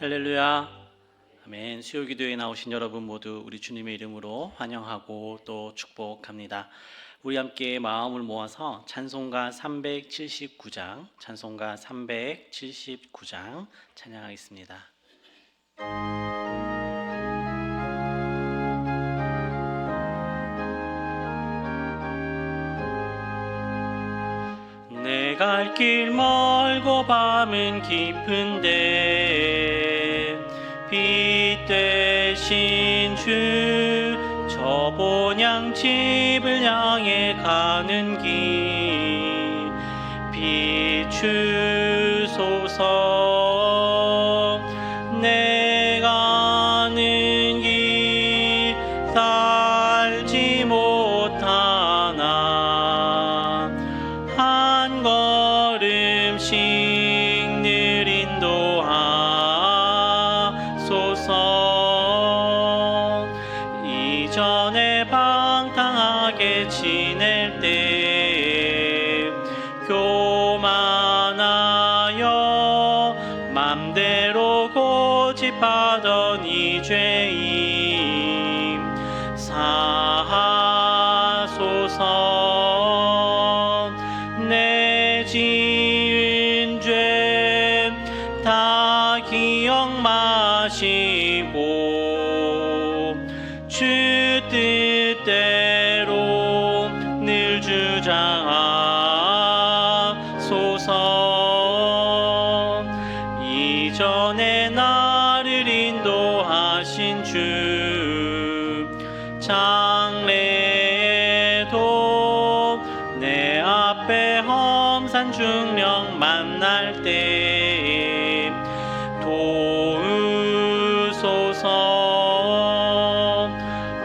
할렐루야. 아멘. 수요기도에 나오신 여러분 모두 우리 주님의 이름으로 환영하고 또 축복합니다. 우리 함께 마음을 모아서 찬송가 379장 찬양하겠습니다. 내 갈 길 멀고 밤은 깊은데 빛 되신 주 저 본향집을 향해 가는 길 비추소서. 내 가는 길 달지 못하나 한 걸음씩 늘 인도하소서. 이전에 방탕하게 지낼 때 교만하여 맘대로 고집하던 이 죄임 사하소서. 내 지은 죄 다 기억 마시고 주 뜻대로 늘 주장하소서. 이전에 나를 인도하신 주 장래에도 내 앞에 험산 중령 만날 때 도우소서.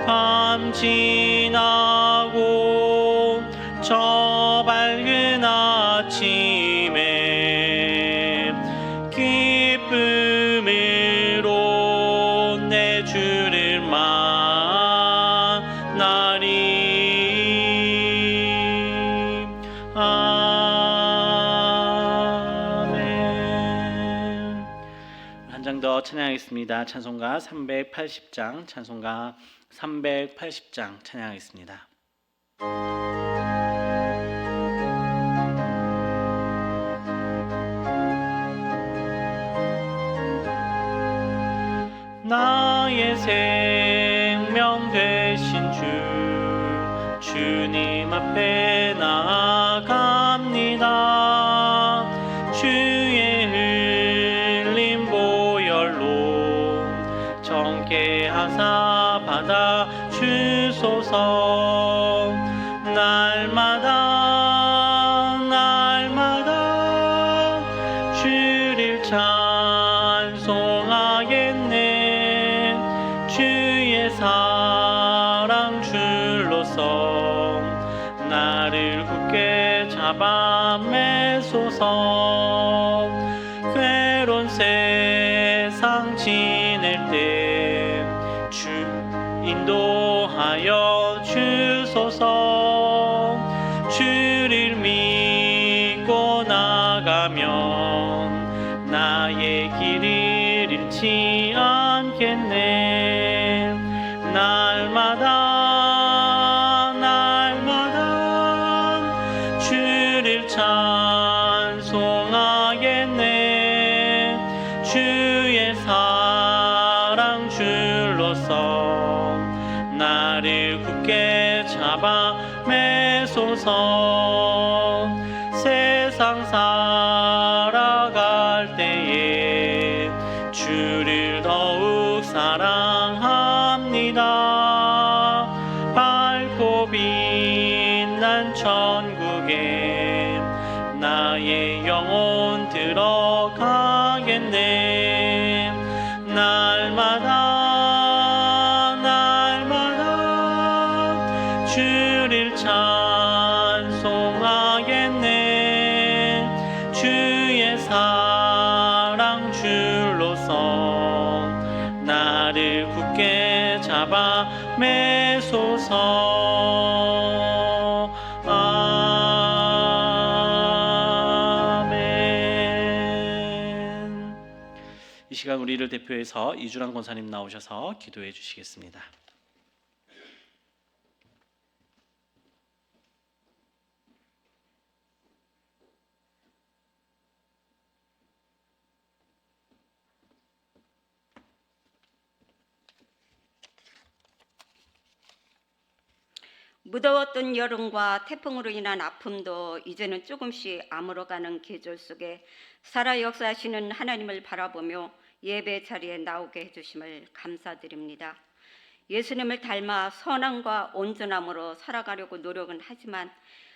밤 지나고 저 밝은 아침에 기쁨으로 내 주를 만나리. 아멘. 한 장 더 찬양하겠습니다. 찬송가 380장 찬양하겠습니다. 나의 생명 되신 주님 앞에 나아갑니다. 주의 흘린 보혈로 정케 하사 받아 주소서. 날마다 주를 찬송하겠네. 주의 사랑 줄로서 나를 굳게 잡아 매소서. 괴로운 세상 지낼 때 주 인도하여 주소서. 주를 믿고 나가면 나의 길을 잃지 않겠네. 날마다 주를 찬송하겠네. 주의 사랑 줄로서 나를 굳게 잡아 매소서. 세상 살아갈 때에 주를 더욱 사랑합니다. 밝고 빛난 천국에 나의 영혼 들어가겠네. 날마다 주를 찬송하겠네. 주의 사랑 줄로서 나를 굳게 잡아 매소서. 아멘. 이 시간 우리를 대표해서 이주랑 권사님 나오셔서 기도해 주시겠습니다. 무더웠던 여름과 태풍으로 인한 아픔도 이제는 조금씩 아물어가는 계절 속에 살아 역사하시는 하나님을 바라보며 예배 자리에 나오게 해주심을 감사드립니다. 예수님을 닮아 선함과 온전함으로 살아가려고 노력은 하지만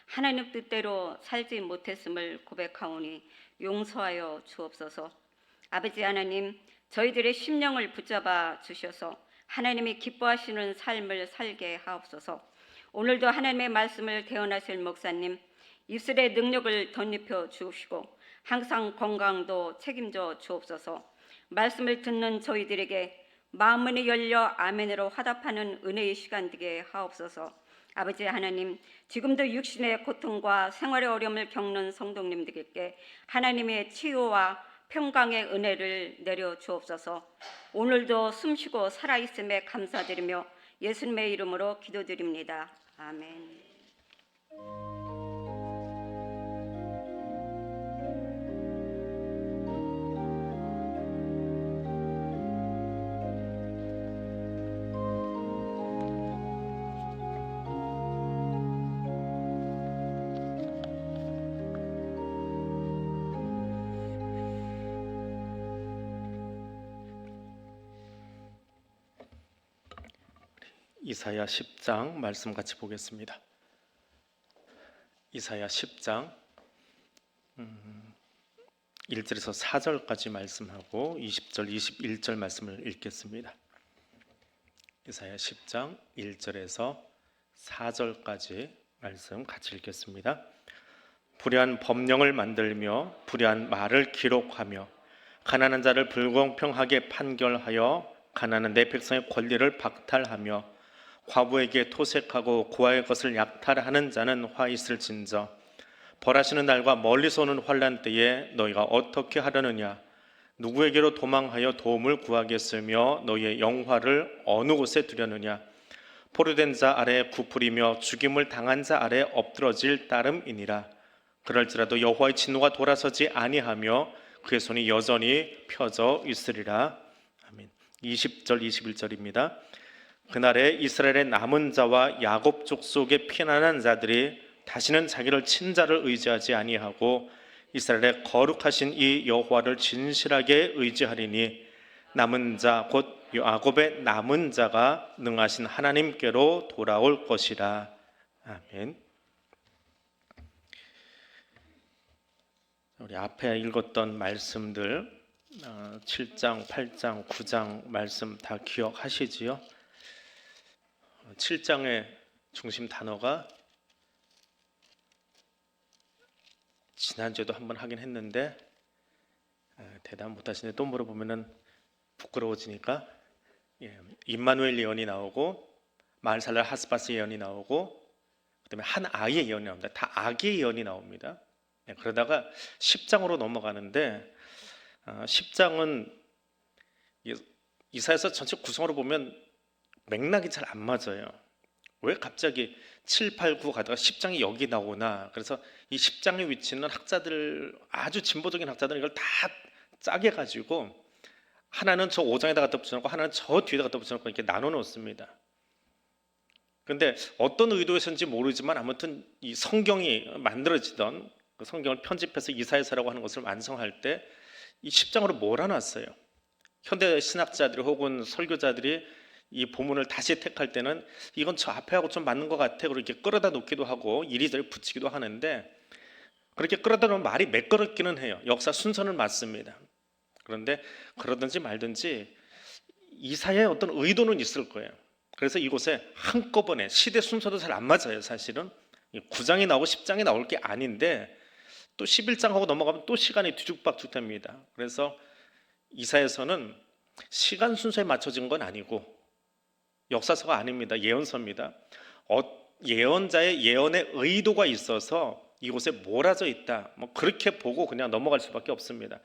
하나님 뜻대로 살지 못했음을 고백하오니 용서하여 주옵소서. 아버지 하나님, 저희들의 심령을 붙잡아 주셔서 하나님이 기뻐하시는 삶을 살게 하옵소서. 오늘도 하나님의 말씀을 대언하실 목사님, 입술의 능력을 덧입혀 주옵시고 항상 건강도 책임져 주옵소서. 말씀을 듣는 저희들에게 마음문이 열려 아멘으로 화답하는 은혜의 시간 되게 하옵소서. 아버지 하나님, 지금도 육신의 고통과 생활의 어려움을 겪는 성도님들에게 하나님의 치유와 평강의 은혜를 내려 주옵소서. 오늘도 숨쉬고 살아있음에 감사드리며 예수님의 이름으로 기도드립니다. 아멘. 이사야 10장 말씀 같이 보겠습니다. 이사야 10장 1절에서 4절까지 말씀하고 20절, 21절 말씀을 읽겠습니다. 이사야 10장 1절에서 4절까지 말씀 같이 읽겠습니다. 불의한 법령을 만들며 불의한 말을 기록하며 가난한 자를 불공평하게 판결하여 가난한 내 백성의 권리를 박탈하며 과부에게 토색하고 고아의 것을 약탈하는 자는 화 있을진저. 벌하시는 날과 멀리서 오는 환난 때에 너희가 어떻게 하려느냐? 누구에게로 도망하여 도움을 구하겠으며 너희의 영화를 어느 곳에 두려느냐? 포로된 자 아래 구풀이며 죽임을 당한 자 아래 엎드러질 따름이니라. 그럴지라도 여호와의 진노가 돌아서지 아니하며 그의 손이 여전히 펴져 있으리라. 아멘. 20절 21절입니다. 그날에 이스라엘의 남은 자와 야곱 족속의 피난한 자들이 다시는 자기를 친자를 의지하지 아니하고 이스라엘의 거룩하신 이 여호와를 진실하게 의지하리니 남은 자 곧 야곱의 남은 자가 능하신 하나님께로 돌아올 것이라. 아멘. 우리 앞에 읽었던 말씀들 7장, 8장, 9장 말씀 다 기억하시지요? 7장의 중심 단어가 지난주에도 한번 하긴 했는데 대답 못하시는데 또 물어보면은 부끄러워지니까 임마누엘 예언이 나오고 마을살랄 하스바스 예언이 나오고 그다음에 한 아이의 예언이 나옵니다. 다 아기의 예언이 나옵니다. 그러다가 10장으로 넘어가는데 10장은 이사야서 전체 구성으로 보면 맥락이 잘 안 맞아요. 왜 갑자기 7, 8, 9 가다가 10장이 여기 나오나. 그래서 이 10장의 위치는 학자들, 아주 진보적인 학자들은 이걸 다 짜게 가지고 하나는 저 5장에다 갖다 붙여놓고 하나는 저 뒤에다 갖다 붙여놓고 이렇게 나눠 놓습니다. 그런데 어떤 의도에서인지 모르지만 아무튼 이 성경이 만들어지던 그 성경을 편집해서 이사야서라고 하는 것을 완성할 때 이 10장으로 몰아놨어요. 현대 신학자들이 혹은 설교자들이 이 본문을 다시 택할 때는 이건 저 앞에하고 좀 맞는 것 같아 그렇게 끌어다 놓기도 하고 이리저리 붙이기도 하는데 그렇게 끌어다 놓으면 말이 매끄럽기는 해요. 역사 순서는 맞습니다. 그런데 그러든지 말든지 이사야의 어떤 의도는 있을 거예요. 그래서 이곳에 한꺼번에 시대 순서도 잘 안 맞아요. 사실은 9장이 나오고 10장이 나올 게 아닌데 또 11장하고 넘어가면 또 시간이 뒤죽박죽 됩니다. 그래서 이사야서는 시간 순서에 맞춰진 건 아니고 역사서가 아닙니다. 예언서입니다. 예언자의 예언의 의도가 있어서 이곳에 몰아져 있다. 뭐 그렇게 보고 그냥 넘어갈 수밖에 없습니다.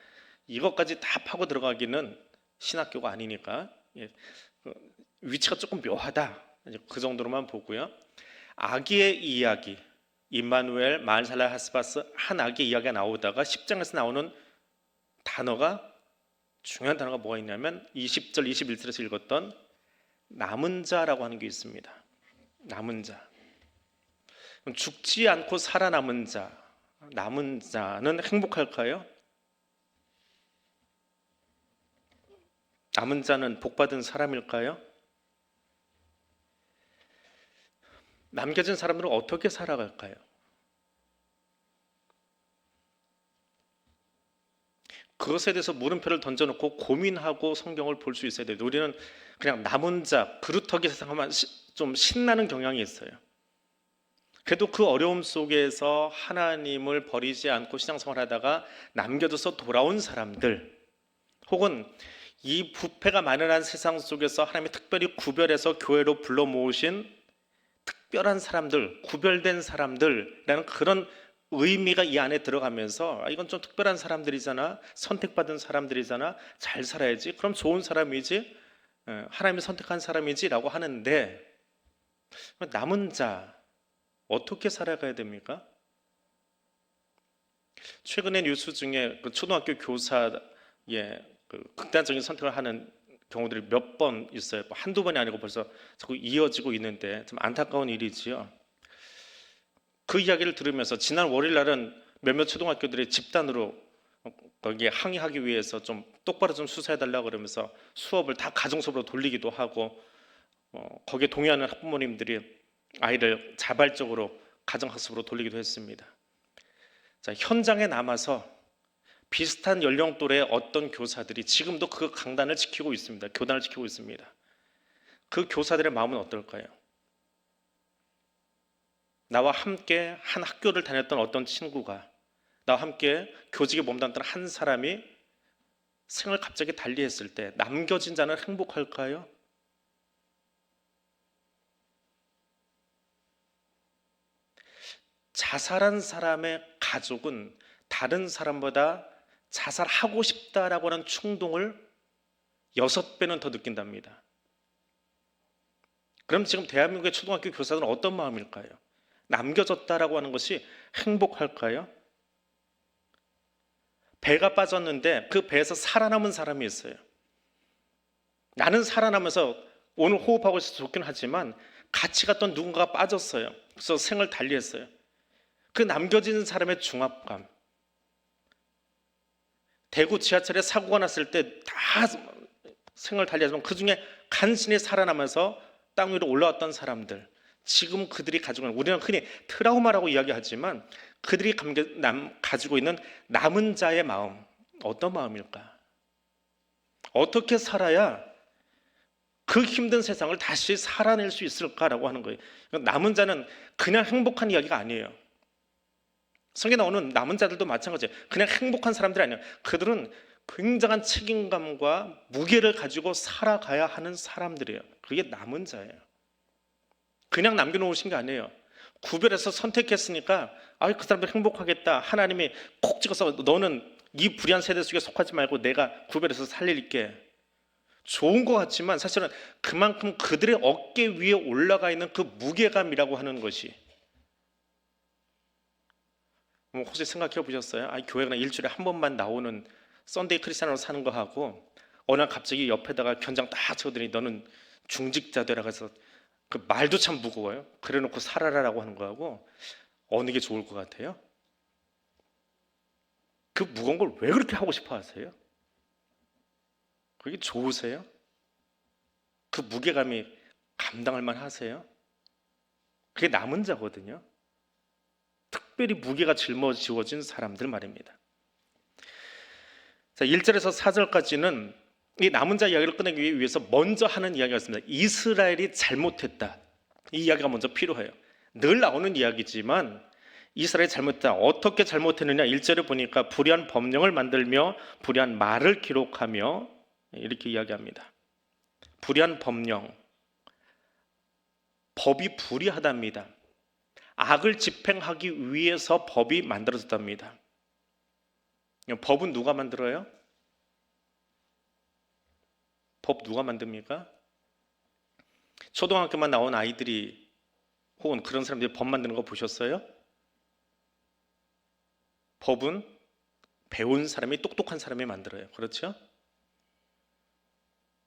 이것까지 다 파고 들어가기는 신학교가 아니니까 위치가 조금 묘하다. 그 정도로만 보고요. 아기의 이야기, 임마누엘, 마할살라 하스바스 한 아기의 이야기가 나오다가 10장에서 나오는 단어가 중요한 단어가 뭐가 있냐면 20절, 21절에서 읽었던 남은 자라고 하는 게 있습니다. 남은 자. 죽지 않고 살아남은 자. 남은 자는 행복할까요? 남은 자는 복받은 사람일까요? 남겨진 사람들은 어떻게 살아갈까요? 그것에 대해서 물음표를 던져놓고 고민하고 성경을 볼 수 있어야 돼요. 우리는 그냥 남은 자, 그루터기 세상하면 좀 신나는 경향이 있어요. 그래도 그 어려움 속에서 하나님을 버리지 않고 신앙생활을 하다가 남겨져서 돌아온 사람들, 혹은 이 부패가 만연한 세상 속에서 하나님이 특별히 구별해서 교회로 불러 모으신 특별한 사람들, 구별된 사람들이라는 그런 의미가 이 안에 들어가면서 이건 좀 특별한 사람들이잖아, 선택받은 사람들이잖아, 잘 살아야지, 그럼 좋은 사람이지, 하나님이 선택한 사람이지 라고 하는데, 남은 자 어떻게 살아가야 됩니까? 최근에 뉴스 중에 그 초등학교 교사의 그 극단적인 선택을 하는 경우들이 몇 번 있어요. 한두 번이 아니고 벌써 자꾸 이어지고 있는데 좀 안타까운 일이지요. 그 이야기를 들으면서 지난 월요일 날은 몇몇 초등학교들이 집단으로 거기에 항의하기 위해서 좀 똑바로 좀 수사해달라고 그러면서 수업을 다 가정수업으로 돌리기도 하고, 거기에 동의하는 학부모님들이 아이를 자발적으로 가정학습으로 돌리기도 했습니다. 자, 현장에 남아서 비슷한 연령대의 어떤 교사들이 지금도 그 강단을 지키고 있습니다. 교단을 지키고 있습니다. 그 교사들의 마음은 어떨까요? 나와 함께 한 학교를 다녔던 어떤 친구가, 나와 함께 교직에 몸담던 한 사람이 생을 갑자기 달리했을 때 남겨진 자는 행복할까요? 자살한 사람의 가족은 다른 사람보다 자살하고 싶다라고 하는 충동을 6배는 더 느낀답니다. 그럼 지금 대한민국의 초등학교 교사들은 어떤 마음일까요? 남겨졌다라고 하는 것이 행복할까요? 배가 빠졌는데 그 배에서 살아남은 사람이 있어요. 나는 살아나면서 오늘 호흡하고 있어서 좋긴 하지만 같이 갔던 누군가가 빠졌어요. 그래서 생을 달리했어요. 그 남겨진 사람의 중압감. 대구 지하철에 사고가 났을 때 다 생을 달리하지만 그 중에 간신히 살아남아서 땅 위로 올라왔던 사람들, 지금 그들이 가지고 있는, 우리는 흔히 트라우마라고 이야기하지만 그들이 가지고 있는 남은 자의 마음, 어떤 마음일까? 어떻게 살아야 그 힘든 세상을 다시 살아낼 수 있을까라고 하는 거예요. 남은 자는 그냥 행복한 이야기가 아니에요. 성경에 나오는 남은 자들도 마찬가지예요. 그냥 행복한 사람들이 아니에요. 그들은 굉장한 책임감과 무게를 가지고 살아가야 하는 사람들이에요. 그게 남은 자예요. 그냥 남겨놓으신 게 아니에요. 구별해서 선택했으니까 그 사람들 행복하겠다. 하나님이 콕 찍어서 너는 이 불의한 세대 속에 속하지 말고 내가 구별해서 살릴게. 좋은 것 같지만 사실은 그만큼 그들의 어깨 위에 올라가 있는 그 무게감이라고 하는 것이, 혹시 생각해 보셨어요? 교회가 일주일에 한 번만 나오는 썬데이 크리스찬으로 사는 거 하고 어느 날 갑자기 옆에다가 견장 딱 쳐더니 너는 중직자 되라고 해서 그 말도 참 무거워요. 그래놓고 살아라라고 하는 거하고 어느 게 좋을 것 같아요? 그 무거운 걸 왜 그렇게 하고 싶어 하세요? 그게 좋으세요? 그 무게감이 감당할 만 하세요? 그게 남은 자거든요. 특별히 무게가 짊어지워진 사람들 말입니다. 자, 1절에서 4절까지는 이 남은 자 이야기를 끝내기 위해서 먼저 하는 이야기가 있습니다. 이스라엘이 잘못했다. 이 이야기가 먼저 필요해요. 늘 나오는 이야기지만 이스라엘이 잘못했다. 어떻게 잘못했느냐? 1절에 보니까 불의한 법령을 만들며 불의한 말을 기록하며 이렇게 이야기합니다. 불의한 법령, 법이 불의하답니다. 악을 집행하기 위해서 법이 만들어졌답니다. 법은 누가 만들어요? 법 누가 만듭니까? 초등학교만 나온 아이들이 혹은 그런 사람들이 법 만드는 거 보셨어요? 법은 배운 사람이, 똑똑한 사람이 만들어요. 그렇죠?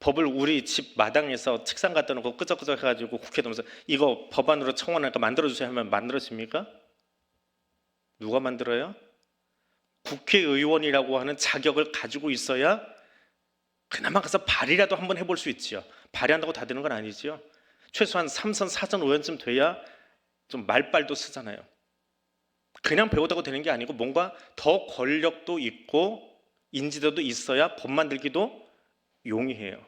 법을 우리 집 마당에서 책상 갖다 놓고 끄적끄적 해가지고 국회 들어오면서 이거 법안으로 청원하니까 만들어주세요 하면 만들어집니까? 누가 만들어요? 국회의원이라고 하는 자격을 가지고 있어야 그나마 가서 발의라도 한번 해볼 수 있지요. 발의한다고 다 되는 건 아니지요. 최소한 3선, 4선 의원쯤 돼야 좀 말빨도 쓰잖아요. 그냥 배우다고 되는 게 아니고 뭔가 더 권력도 있고 인지도도 있어야 법 만들기도 용이해요.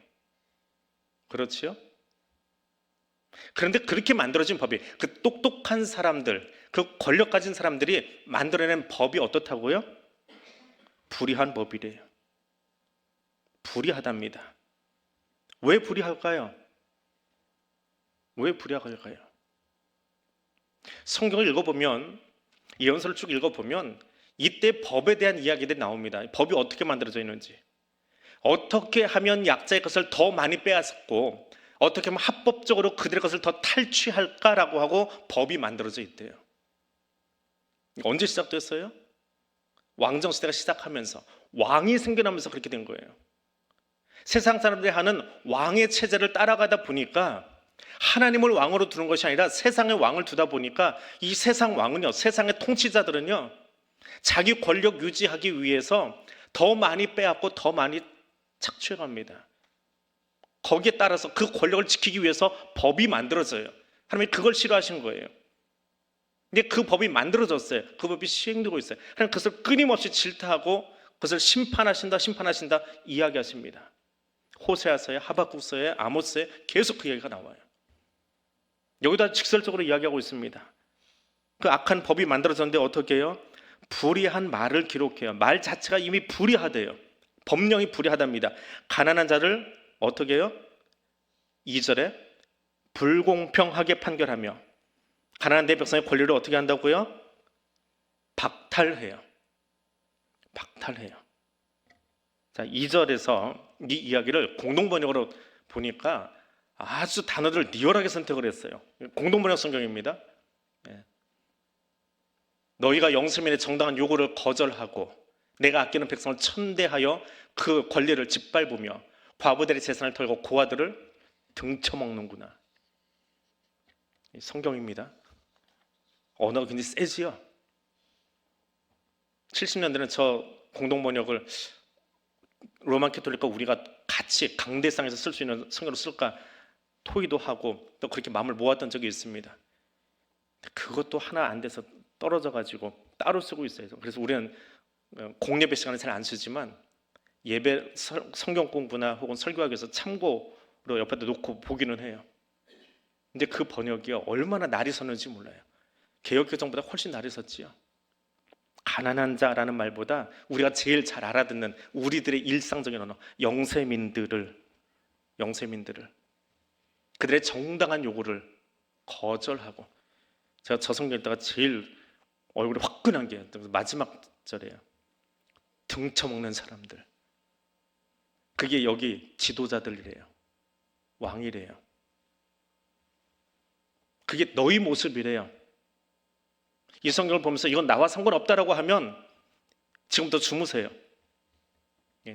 그렇지요? 그런데 그렇게 만들어진 법이, 그 똑똑한 사람들, 그 권력 가진 사람들이 만들어낸 법이 어떻다고요? 불의한 법이래요. 불의하답니다. 왜 불의할까요? 왜 불의할까요? 성경을 읽어보면, 예언서를 쭉 읽어보면 이때 법에 대한 이야기들이 나옵니다. 법이 어떻게 만들어져 있는지, 어떻게 하면 약자의 것을 더 많이 빼앗고 어떻게 하면 합법적으로 그들의 것을 더 탈취할까라고 하고 법이 만들어져 있대요. 언제 시작됐어요? 왕정시대가 시작하면서, 왕이 생겨나면서 그렇게 된 거예요. 세상 사람들이 하는 왕의 체제를 따라가다 보니까 하나님을 왕으로 두는 것이 아니라 세상의 왕을 두다 보니까 이 세상 왕은요, 세상의 통치자들은요, 자기 권력 유지하기 위해서 더 많이 빼앗고 더 많이 착취해갑니다. 거기에 따라서 그 권력을 지키기 위해서 법이 만들어져요. 하나님이 그걸 싫어하신 거예요. 근데 그 법이 만들어졌어요. 그 법이 시행되고 있어요. 하나님 그것을 끊임없이 질타하고 그것을 심판하신다 이야기하십니다. 호세아서에, 하박국서에, 아모스에 계속 그 얘기가 나와요. 여기다 직설적으로 이야기하고 있습니다. 그 악한 법이 만들어졌는데 어떻게 해요? 불의한 말을 기록해요. 말 자체가 이미 불의하대요. 법령이 불의하답니다. 가난한 자를 어떻게 해요? 2절에 불공평하게 판결하며 가난한 내 백성의 권리를 어떻게 한다고요? 박탈해요. 박탈해요. 자, 2절에서 이 이야기를 공동번역으로 보니까 아주 단어들을 리얼하게 선택을 했어요. 공동번역 성경입니다. 너희가 영세민의 정당한 요구를 거절하고 내가 아끼는 백성을 천대하여 그 권리를 짓밟으며 과부들의 재산을 털고 고아들을 등쳐먹는구나. 성경입니다. 언어가 굉장히 세지요. 70년대는 저 공동번역을 로만 캐톨릭과 우리가 같이 강대상에서 쓸 수 있는 성경으로 쓸까 토의도 하고 또 그렇게 마음을 모았던 적이 있습니다. 그것도 하나 안 돼서 떨어져 가지고 따로 쓰고 있어요. 그래서 우리는 공예배 시간에 잘 안 쓰지만 예배 성경 공부나 혹은 설교하기 위해서 참고로 옆에다 놓고 보기는 해요. 근데 그 번역이 얼마나 날이 섰는지 몰라요. 개역개정보다 훨씬 날이 섰지요. 가난한 자라는 말보다 우리가 제일 잘 알아듣는 우리들의 일상적인 언어, 영세민들을 그들의 정당한 요구를 거절하고, 제가 저 성경 읽다가 제일 얼굴이 화끈한 게 마지막 절이에요. 등쳐먹는 사람들. 그게 여기 지도자들이래요. 왕이래요. 그게 너희 모습이래요. 이 성경을 보면서 이건 나와 상관없다라고 하면 지금부터 주무세요.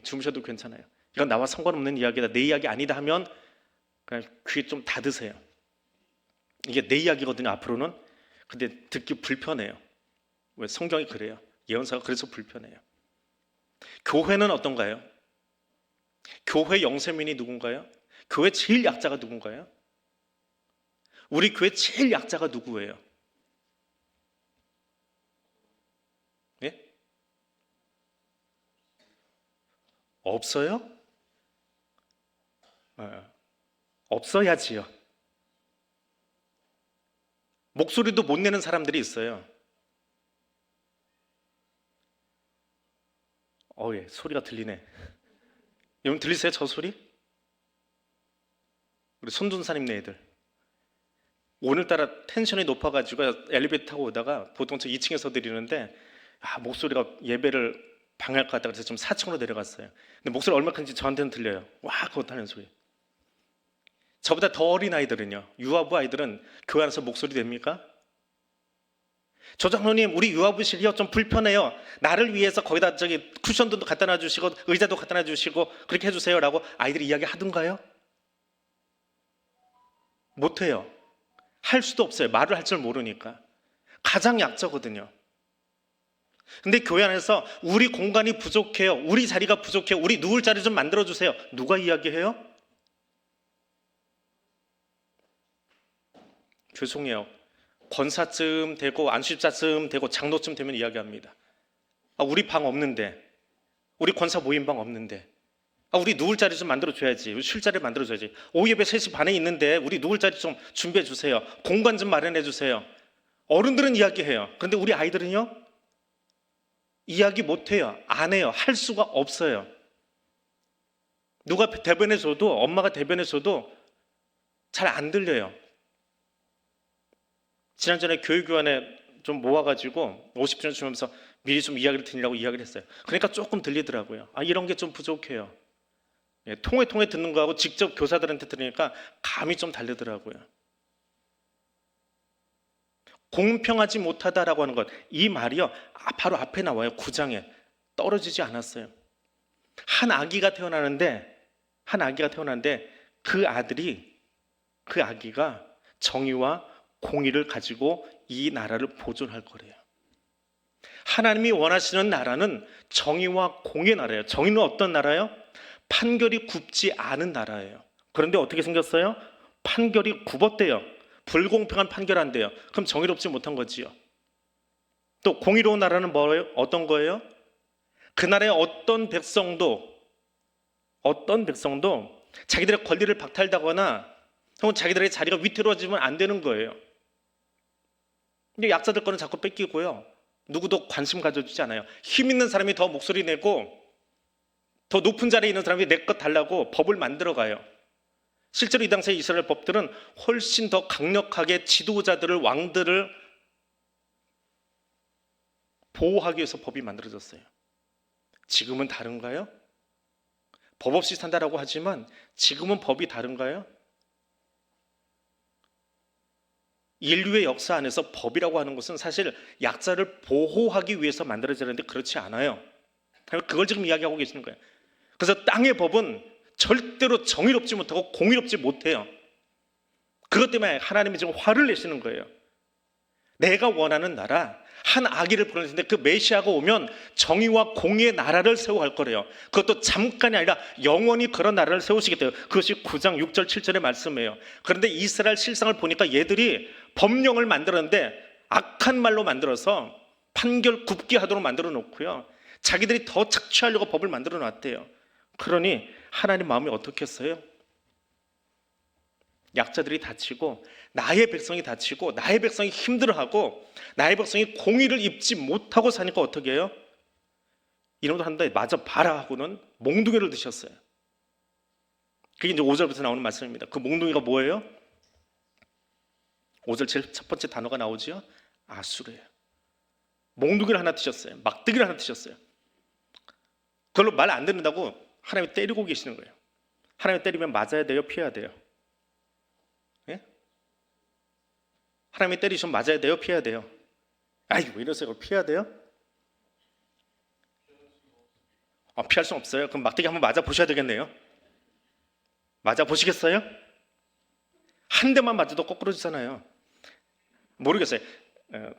주무셔도 괜찮아요. 이건 나와 상관없는 이야기다, 내 이야기 아니다 하면 그냥 귀 좀 닫으세요. 이게 내 이야기거든요, 앞으로는. 근데 듣기 불편해요. 왜? 성경이 그래요. 예언사가 그래서 불편해요. 교회는 어떤가요? 교회 영세민이 누군가요? 교회 제일 약자가 누군가요? 우리 교회 제일 약자가 누구예요? 예? 없어요? 없어야지요. 목소리도 못 내는 사람들이 있어요. 예, 소리가 들리네. 여러분 들리세요? 저 소리? 우리 손준사님네 애들. 오늘따라 텐션이 높아가지고 엘리베이터 타고 오다가 보통 저 2층에서 드리는데 목소리가 예배를 방해할 것 같다 그래서 좀 4층으로 내려갔어요. 근데 목소리 얼마 큰지 저한테는 들려요. 와 그거 하는 소리. 저보다 더 어린 아이들은요, 유아부 아이들은 교회 안에서 목소리 냅니까? 조장로님 우리 유아부실이요 좀 불편해요. 나를 위해서 거기다 저기 쿠션도 갖다 놔주시고 의자도 갖다 놔주시고 그렇게 해주세요 라고 아이들이 이야기 하던가요? 못해요. 할 수도 없어요. 말을 할 줄 모르니까. 가장 약자거든요. 근데 교회 안에서 우리 공간이 부족해요, 우리 자리가 부족해요, 우리 누울 자리 좀 만들어주세요. 누가 이야기해요? 죄송해요. 권사쯤 되고 안수집사쯤 되고 장로쯤 되면 이야기합니다. 우리 방 없는데, 우리 권사 모임방 없는데, 우리 누울 자리 좀 만들어줘야지, 우리 쉴 자리 만들어줘야지, 오후 예배 3시 반에 있는데 우리 누울 자리 좀 준비해 주세요, 공간 좀 마련해 주세요. 어른들은 이야기해요. 그런데 우리 아이들은요? 이야기 못해요. 안 해요. 할 수가 없어요. 누가 대변해줘도, 엄마가 대변해줘도 잘 안 들려요. 지난전에 교육위원회 좀 모아가지고 50주년 주면서 미리 좀 이야기를 드리려고 이야기를 했어요. 그러니까 조금 들리더라고요. 이런 게 좀 부족해요. 통해 듣는 거하고 직접 교사들한테 들으니까 감이 좀 다르더라고요. 공평하지 못하다라고 하는 것, 이 말이요 바로 앞에 나와요. 9장에 떨어지지 않았어요. 한 아기가 태어나는데 그 아기가 정의와 공의를 가지고 이 나라를 보존할 거래요. 하나님이 원하시는 나라는 정의와 공의의 나라예요. 정의는 어떤 나라예요? 판결이 굽지 않은 나라예요. 그런데 어떻게 생겼어요? 판결이 굽었대요. 불공평한 판결 안 돼요. 그럼 정의롭지 못한 거지요. 또 공의로운 나라는 뭐예요? 어떤 거예요? 그 나라의 어떤 백성도 자기들의 권리를 박탈당하거나 혹은 자기들의 자리가 위태로워지면 안 되는 거예요. 근데 약자들 거는 자꾸 뺏기고요, 누구도 관심 가져주지 않아요. 힘 있는 사람이 더 목소리 내고 더 높은 자리에 있는 사람이 내 것 달라고 법을 만들어가요. 실제로 이 당시의 이스라엘 법들은 훨씬 더 강력하게 지도자들을, 왕들을 보호하기 위해서 법이 만들어졌어요. 지금은 다른가요? 법 없이 산다라고 하지만 지금은 법이 다른가요? 인류의 역사 안에서 법이라고 하는 것은 사실 약자를 보호하기 위해서 만들어지는데 그렇지 않아요. 그걸 지금 이야기하고 계시는 거예요. 그래서 땅의 법은 절대로 정의롭지 못하고 공의롭지 못해요. 그것 때문에 하나님이 지금 화를 내시는 거예요. 내가 원하는 나라, 한 아기를 보내는데 그 메시아가 오면 정의와 공의의 나라를 세워갈 거래요. 그것도 잠깐이 아니라 영원히 그런 나라를 세우시겠대요. 그것이 9장 6절 7절의 말씀이에요. 그런데 이스라엘 실상을 보니까 얘들이 법령을 만들었는데 악한 말로 만들어서 판결 굽게 하도록 만들어 놓고요, 자기들이 더 착취하려고 법을 만들어 놨대요. 그러니 하나님 마음이 어떻겠어요? 약자들이 다치고 나의 백성이 다치고 나의 백성이 힘들어하고 나의 백성이 공의를 입지 못하고 사니까 어떻게 해요? 이놈도 한다 마저 봐라 하고는 몽둥이를 드셨어요. 그게 이제 5절부터 나오는 말씀입니다. 그 몽둥이가 뭐예요? 5절 제일 첫 번째 단어가 나오지요? 아수르예요. 몽둥이를 하나 드셨어요. 막대기를 하나 드셨어요. 그걸로 말 안 듣는다고 하나님이 때리고 계시는 거예요. 하나님이 때리면 맞아야 돼요? 피해야 돼요? 예? 하나님이 때리시면 맞아야 돼요? 피해야 돼요? 아이고 왜 이러세요? 피해야 돼요? 피할 수 없어요. 그럼 막대기 한번 맞아 보셔야 되겠네요. 맞아 보시겠어요? 한 대만 맞아도 거꾸로지잖아요. 모르겠어요.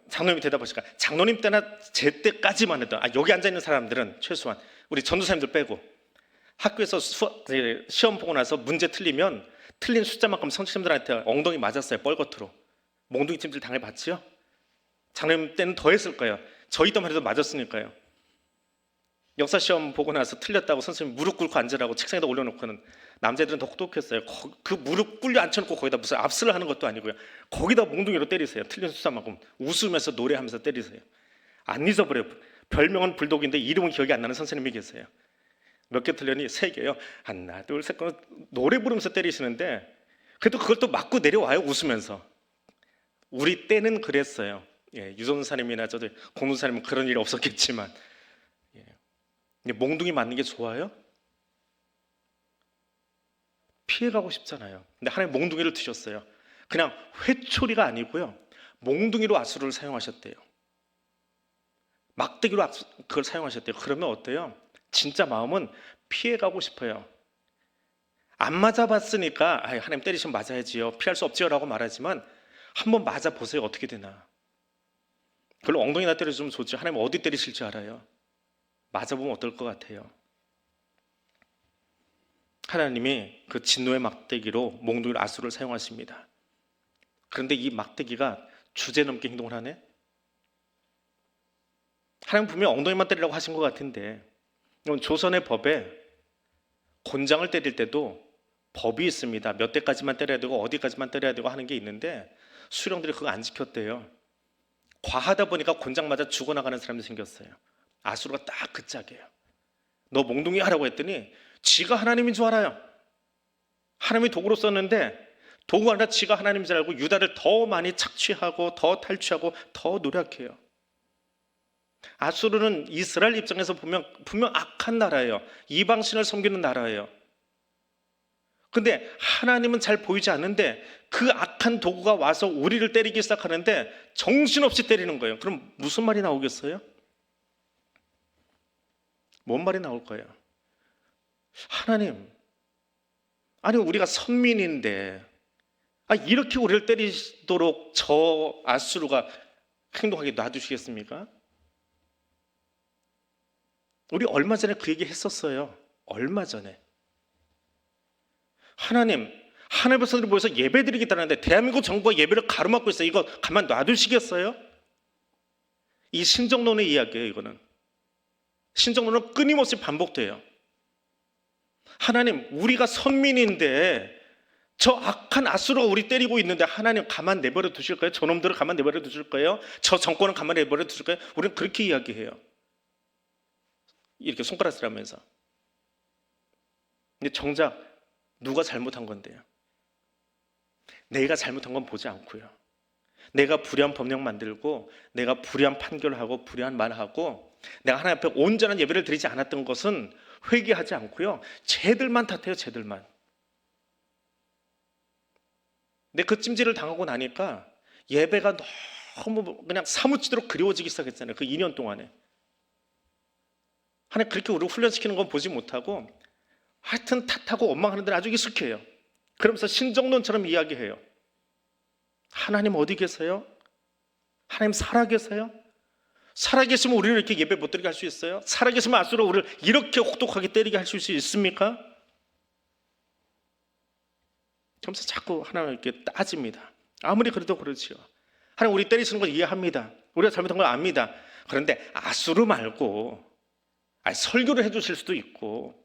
장로님이 대답하실까? 장로님 때나 제 때까지만 해도 여기 앉아있는 사람들은 최소한 우리 전도사님들 빼고 학교에서 시험 보고 나서 문제 틀리면 틀린 숫자만큼 선생님들한테 엉덩이 맞았어요. 뻘겉으로. 몽둥이 찜질 당해봤지요? 장로님 때는 더 했을 거예요. 저희 때만 해도 맞았으니까요. 역사 시험 보고 나서 틀렸다고 선생님 무릎 꿇고 앉으라고 책상에다 올려놓고는 남자애들은 더 똑똑했어요. 그 무릎 꿇려 앉혀놓고 거기다 무슨 압수를 하는 것도 아니고요, 거기다 몽둥이로 때리세요. 틀린 숫자만큼 웃으면서 노래하면서 때리세요. 안 잊어버려요. 별명은 불독인데 이름은 기억이 안 나는 선생님이 계세요. 몇 개 틀렸니? 3개요. 하나 둘 셋 노래 부르면서 때리시는데 그래도 그걸 또 맞고 내려와요, 웃으면서. 우리 때는 그랬어요. 유전사님이나 저도 공동사님은 그런 일 없었겠지만 근데 몽둥이 맞는 게 좋아요? 피해가고 싶잖아요. 근데 하나님 몽둥이를 드셨어요. 그냥 회초리가 아니고요, 몽둥이로 아수르를 사용하셨대요. 막대기로 그걸 사용하셨대요. 그러면 어때요? 진짜 마음은 피해가고 싶어요. 안 맞아봤으니까 하나님 때리시면 맞아야지요, 피할 수 없지요 라고 말하지만 한번 맞아보세요. 어떻게 되나. 그걸 엉덩이나 때려주면 좋지, 하나님 어디 때리실지 알아요. 맞아보면 어떨 것 같아요? 하나님이 그 진노의 막대기로 몽둥이 아수르를 사용하십니다. 그런데 이 막대기가 주제넘게 행동을 하네. 하나님 분명히 엉덩이만 때리라고 하신 것 같은데, 조선의 법에 곤장을 때릴 때도 법이 있습니다. 몇 대까지만 때려야 되고 어디까지만 때려야 되고 하는 게 있는데 수령들이 그거 안 지켰대요. 과하다 보니까 곤장 맞아 죽어나가는 사람이 생겼어요. 아수르가 딱 그 짝이에요. 너 몽둥이 하라고 했더니 지가 하나님인 줄 알아요. 하나님이 도구로 썼는데 도구가 아니라 지가 하나님인 줄 알고 유다를 더 많이 착취하고 더 탈취하고 더 노력해요. 아수르는 이스라엘 입장에서 보면 분명 악한 나라예요. 이방신을 섬기는 나라예요. 근데 하나님은 잘 보이지 않는데 그 악한 도구가 와서 우리를 때리기 시작하는데 정신없이 때리는 거예요. 그럼 무슨 말이 나오겠어요? 뭔 말이 나올 거예요? 하나님, 아니 우리가 선민인데 이렇게 우리를 때리도록 저 아수르가 행동하게 놔두시겠습니까? 우리 얼마 전에 그 얘기 했었어요. 얼마 전에. 하나님 백성들이 모여서 예배 드리겠다는데 대한민국 정부가 예배를 가로막고 있어요. 이거 가만 놔두시겠어요? 이 신정론의 이야기예요. 이거는 신정론은 끊임없이 반복돼요. 하나님, 우리가 선민인데 저 악한 아수르가 우리 때리고 있는데 하나님 가만 내버려 두실 거예요? 저놈들을 가만 내버려 두실 거예요? 저 정권은 가만 내버려 두실 거예요? 우리는 그렇게 이야기해요. 이렇게 손가락질 하면서. 근데 정작 누가 잘못한 건데요? 내가 잘못한 건 보지 않고요, 내가 불의한 법령 만들고 내가 불의한 판결하고 불의한 말하고 내가 하나님 앞에 온전한 예배를 드리지 않았던 것은 회개하지 않고요, 쟤들만 탓해요. 쟤들만. 근데 그 찜질을 당하고 나니까 예배가 너무 그냥 사무치도록 그리워지기 시작했잖아요. 그 2년 동안에 하나님 그렇게 우리를 훈련시키는 건 보지 못하고 하여튼 탓하고 원망하는 데는 아주 익숙해요. 그러면서 신정론처럼 이야기해요. 하나님 어디 계세요? 하나님 살아계세요? 살아계시면 우리를 이렇게 예배 못 드리게 할 수 있어요? 살아계시면 아수르 우리를 이렇게 혹독하게 때리게 할 수 있습니까? 그러면서 자꾸 하나님을 이렇게 따집니다. 아무리 그래도 그렇지요. 하나님 우리 때리시는 걸 이해합니다. 우리가 잘못한 걸 압니다. 그런데 아수르 말고 설교를 해주실 수도 있고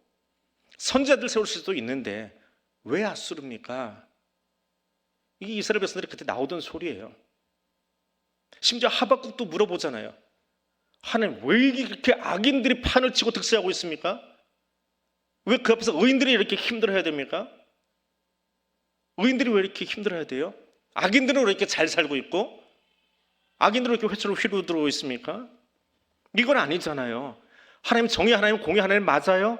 선지자들 세우실 수도 있는데 왜 아수르입니까? 이게 이스라엘 백성들이 그때 나오던 소리예요. 심지어 하박국도 물어보잖아요. 하나님 왜 이렇게 악인들이 판을 치고 득세하고 있습니까? 왜 그 앞에서 의인들이 이렇게 힘들어해야 됩니까? 의인들이 왜 이렇게 힘들어해야 돼요? 악인들은 왜 이렇게 잘 살고 있고 악인들은 왜 이렇게 회초로 휘루 들어오고 있습니까? 이건 아니잖아요. 하나님 정의, 하나님 공의, 하나님 맞아요?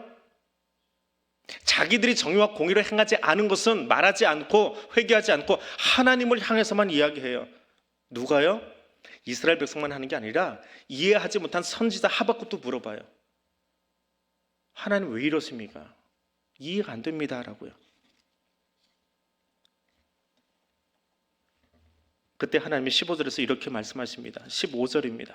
자기들이 정의와 공의를 행하지 않은 것은 말하지 않고 회개하지 않고 하나님을 향해서만 이야기해요. 누가요? 이스라엘 백성만 하는 게 아니라 이해하지 못한 선지자 하박국도 물어봐요. 하나님 왜 이러십니까? 이해가 안 됩니다 라고요. 그때 하나님이 15절에서 이렇게 말씀하십니다. 15절입니다.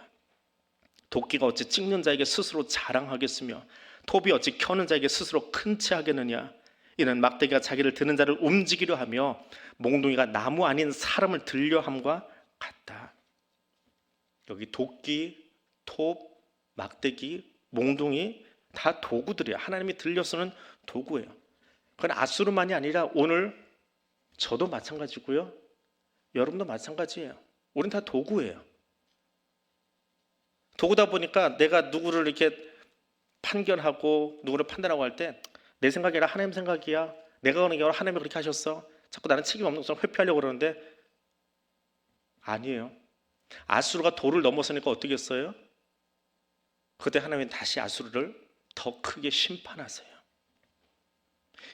도끼가 어찌 찍는 자에게 스스로 자랑하겠으며 톱이 어찌 켜는 자에게 스스로 큰 채 하겠느냐. 이는 막대기가 자기를 드는 자를 움직이려 하며 몽둥이가 나무 아닌 사람을 들려 함과 같다. 여기 도끼, 톱, 막대기, 몽둥이 다 도구들이에요. 하나님이 들려 쓰는 도구예요. 그건 아수르만이 아니라 오늘 저도 마찬가지고요, 여러분도 마찬가지예요. 우린 다 도구예요. 도구다 보니까 내가 누구를 이렇게 판결하고 누구를 판단하고 할 때 내 생각이 아니라 하나님 생각이야, 내가 하는 게 아니라 하나님이 그렇게 하셨어, 자꾸 나는 책임 없는 것처럼 회피하려고 그러는데 아니에요. 아수르가 도를 넘어서니까 어떻게 했어요? 그때 하나님이 다시 아수르를 더 크게 심판하세요.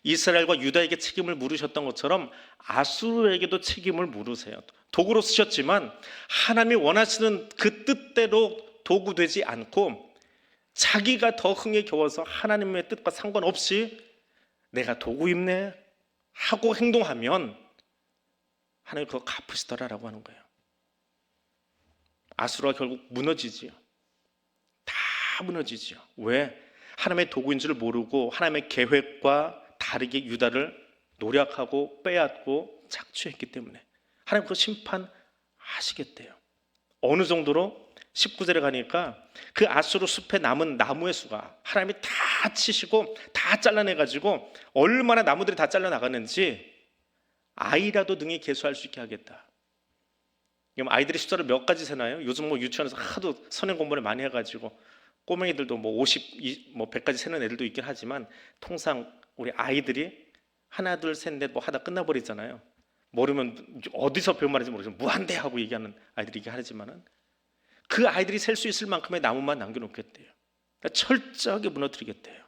이스라엘과 유다에게 책임을 물으셨던 것처럼 아수르에게도 책임을 물으세요. 도구로 쓰셨지만 하나님이 원하시는 그 뜻대로 도구 되지 않고 자기가 더 흥에 겨워서 하나님의 뜻과 상관없이 내가 도구 입네 하고 행동하면 하나님 그거 갚으시더라라고 하는 거예요. 아수르가 결국 무너지지요. 다 무너지지요. 왜? 하나님의 도구인 줄 모르고 하나님의 계획과 다르게 유다를 노력하고 빼앗고 착취했기 때문에 하나님 그거 심판하시겠대요. 어느 정도로? 19절에 가니까 그 아수르 숲에 남은 나무의 수가 하나님이 다 치시고 다 잘라내가지고 얼마나 나무들이 다 잘라나갔는지 아이라도 능히 계수할 수 있게 하겠다. 그럼 아이들이 숫자를 몇 가지 세나요? 요즘 뭐 유치원에서 하도 선행 공부를 많이 해가지고 꼬맹이들도 뭐 50, 뭐 100까지 세는 애들도 있긴 하지만 통상 우리 아이들이 하나 둘 셋 넷 뭐 하다 끝나버리잖아요. 모르면 어디서 배운 말인지 모르지만 무한대 하고 얘기하는 아이들이 이게 하지만은 그 아이들이 셀 수 있을 만큼의 나무만 남겨놓겠대요. 그러니까 철저하게 무너뜨리겠대요.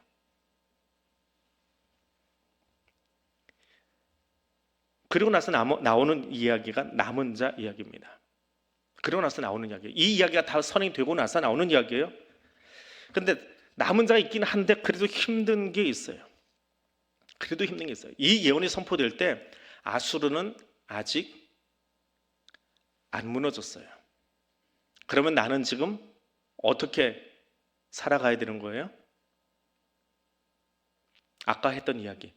그리고 나서 나오는 이야기가 남은 자 이야기입니다. 그리고 나서 나오는 이야기예요. 이 이야기가 다 선행이 되고 나서 나오는 이야기예요. 그런데 남은 자가 있긴 한데 그래도 힘든 게 있어요. 그래도 힘든 게 있어요. 이 예언이 선포될 때 아수르는 아직 안 무너졌어요. 그러면 나는 지금 어떻게 살아가야 되는 거예요? 아까 했던 이야기,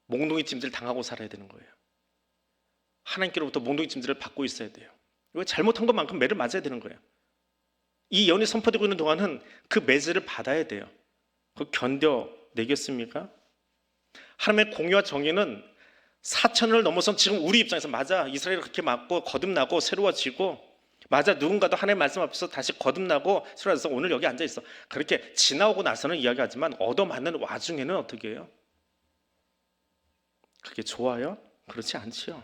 몽둥이 찜질 당하고 살아야 되는 거예요. 하나님께로부터 몽둥이 찜질을 받고 있어야 돼요. 이거 잘못한 것만큼 매를 맞아야 되는 거예요. 이 예언이 선포되고 있는 동안은 그 매질을 받아야 돼요. 그거 견뎌내겠습니까? 하나님의 공의와 정의는 4,000년을 넘어선 지금 우리 입장에서 맞아, 이스라엘이 그렇게 맞고 거듭나고 새로워지고, 맞아, 누군가도 하나님의 말씀 앞에서 다시 거듭나고 새로워져서 오늘 여기 앉아있어. 그렇게 지나오고 나서는 이야기하지만 얻어맞는 와중에는 어떻게 해요? 그게 좋아요? 그렇지 않지요.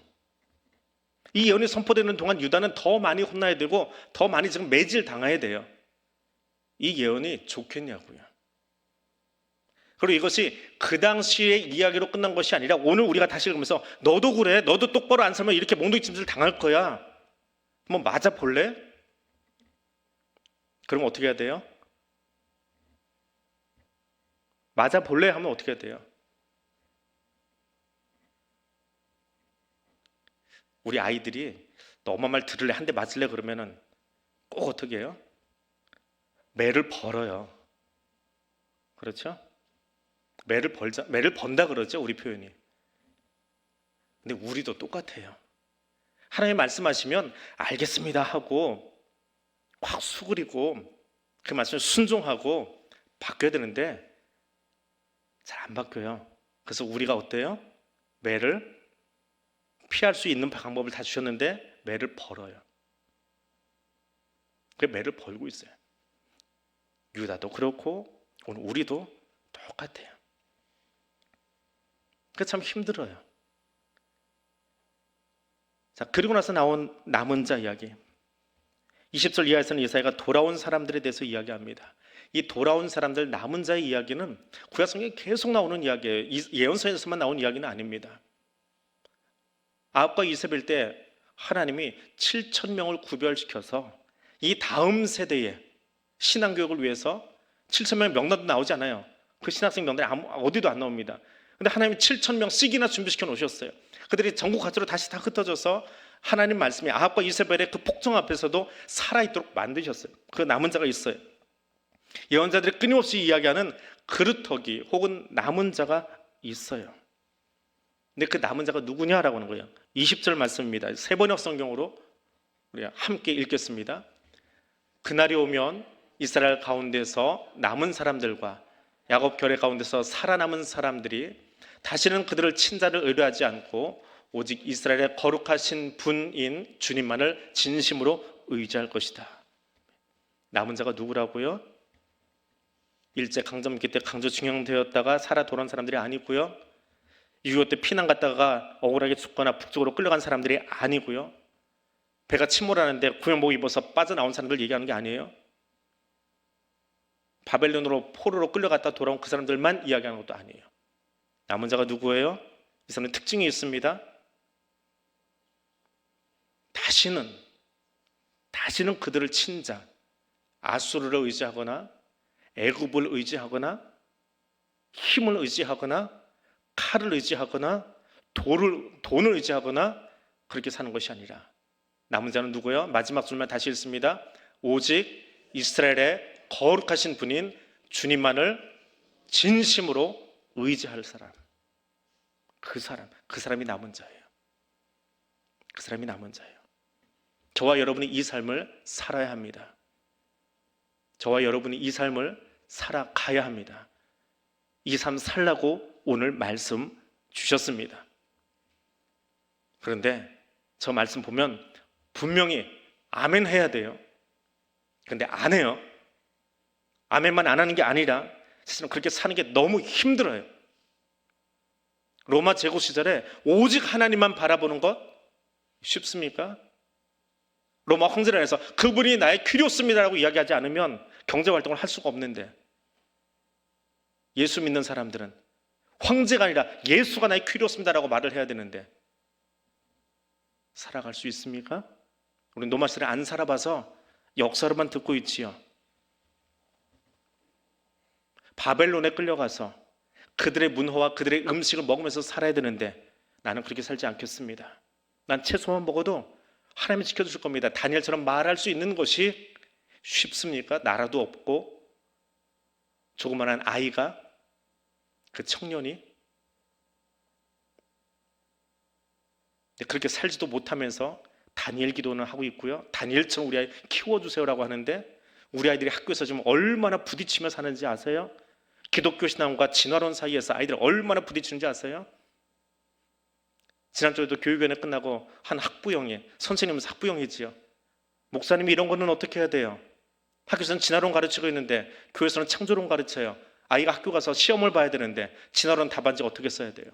이 예언이 선포되는 동안 유다는 더 많이 혼나야 되고 더 많이 지금 매질 당해야 돼요. 이 예언이 좋겠냐고요. 그리고 이것이 그 당시의 이야기로 끝난 것이 아니라 오늘 우리가 다시 읽으면서 너도 그래, 너도 똑바로 안 살면 이렇게 몽둥이 찜질 당할 거야. 한번 맞아 볼래? 그럼 어떻게 해야 돼요? 맞아 볼래 하면 어떻게 해야 돼요? 우리 아이들이 너 엄마 말 들을래, 한 대 맞을래 그러면은 꼭 어떻게 해요? 매를 벌어요. 그렇죠? 매를 번다 그러죠, 우리 표현이. 근데 우리도 똑같아요. 하나님 말씀하시면 알겠습니다 하고 확 수그리고 그 말씀을 순종하고 바뀌어야 되는데 잘 안 바뀌어요. 그래서 우리가 어때요? 매를 피할 수 있는 방법을 다 주셨는데 매를 벌어요. 그 매를 벌고 있어요. 유다도 그렇고 오늘 우리도 똑같아요. 그게 참 힘들어요. 자, 그리고 나서 나온 남은 자 이야기. 20절 이하에서는 예사야가 돌아온 사람들에 대해서 이야기합니다. 이 돌아온 사람들, 남은 자의 이야기는 구약성경에 계속 나오는 이야기예요. 예언서에서만 나온 이야기는 아닙니다. 아합과 이세벨 때 하나님이 7,000명을 구별시켜서 이 다음 세대의 신앙교육을 위해서 7,000명의 명단도 나오지 않아요. 그 신학생 명단이 어디도 안 나옵니다. 근데 하나님이 7,000명씩이나 준비시켜 놓으셨어요. 그들이 전국 각지로 다시 다 흩어져서 하나님 말씀이 아합과 이세벨의 그 폭정 앞에서도 살아있도록 만드셨어요. 그 남은 자가 있어요. 예언자들이 끊임없이 이야기하는 그루터기 혹은 남은 자가 있어요. 근데 그 남은 자가 누구냐라고 하는 거예요. 20절 말씀입니다. 세번역 성경으로 우리 함께 읽겠습니다. 그날이 오면 이스라엘 가운데서 남은 사람들과 야곱 결의 가운데서 살아남은 사람들이 다시는 그들을 친자를 의뢰하지 않고 오직 이스라엘의 거룩하신 분인 주님만을 진심으로 의지할 것이다. 남은 자가 누구라고요? 일제 강점기 때 강제 징용되었다가 살아 돌아온 사람들이 아니고요. 6.25 때 피난 갔다가 억울하게 죽거나 북쪽으로 끌려간 사람들이 아니고요. 배가 침몰하는데 구명복 입어서 빠져나온 사람들 얘기하는 게 아니에요. 바벨론으로 포로로 끌려갔다 돌아온 그 사람들만 이야기하는 것도 아니에요. 남은 자가 누구예요? 이 사람은 특징이 있습니다. 다시는 그들을 친 자, 아수르를 의지하거나 애굽을 의지하거나 힘을 의지하거나 칼을 의지하거나 돈을 의지하거나 그렇게 사는 것이 아니라 남은 자는 누구예요? 마지막 줄만 다시 읽습니다. 오직 이스라엘의 거룩하신 분인 주님만을 진심으로 의지할 사람. 그 사람이 남은 자예요. 그 사람이 남은 자예요. 저와 여러분이 이 삶을 살아야 합니다. 저와 여러분이 이 삶을 살아가야 합니다. 이 삶 살라고 오늘 말씀 주셨습니다. 그런데 저 말씀 보면 분명히 아멘 해야 돼요. 그런데 안 해요. 아멘만 안 하는 게 아니라 사실은 그렇게 사는 게 너무 힘들어요. 로마 제국 시절에 오직 하나님만 바라보는 것 쉽습니까? 로마 황제 안에서 그분이 나의 큐리오스입니다라고 이야기하지 않으면 경제활동을 할 수가 없는데, 예수 믿는 사람들은 황제가 아니라 예수가 나의 큐리오스입니다라고 말을 해야 되는데 살아갈 수 있습니까? 우리 로마 시대를 안 살아봐서 역사로만 듣고 있지요. 바벨론에 끌려가서 그들의 문화와 그들의 음식을 먹으면서 살아야 되는데 나는 그렇게 살지 않겠습니다. 난 채소만 먹어도 하나님이 지켜주실 겁니다. 다니엘처럼 말할 수 있는 것이 쉽습니까? 나라도 없고 조그만한 아이가, 그 청년이 그렇게 살지도 못하면서 다니엘 기도는 하고 있고요. 다니엘처럼 우리 아이 키워주세요라고 하는데 우리 아이들이 학교에서 지금 얼마나 부딪히며 사는지 아세요? 기독교 신앙과 진화론 사이에서 아이들이 얼마나 부딪히는지 아세요? 지난주에도 교육위원회 끝나고 한 학부형이, 선생님은 학부형이지요. 목사님이 이런 거는 어떻게 해야 돼요? 학교에서는 진화론 가르치고 있는데 교회에서는 창조론 가르쳐요. 아이가 학교 가서 시험을 봐야 되는데 진화론 답안지 어떻게 써야 돼요?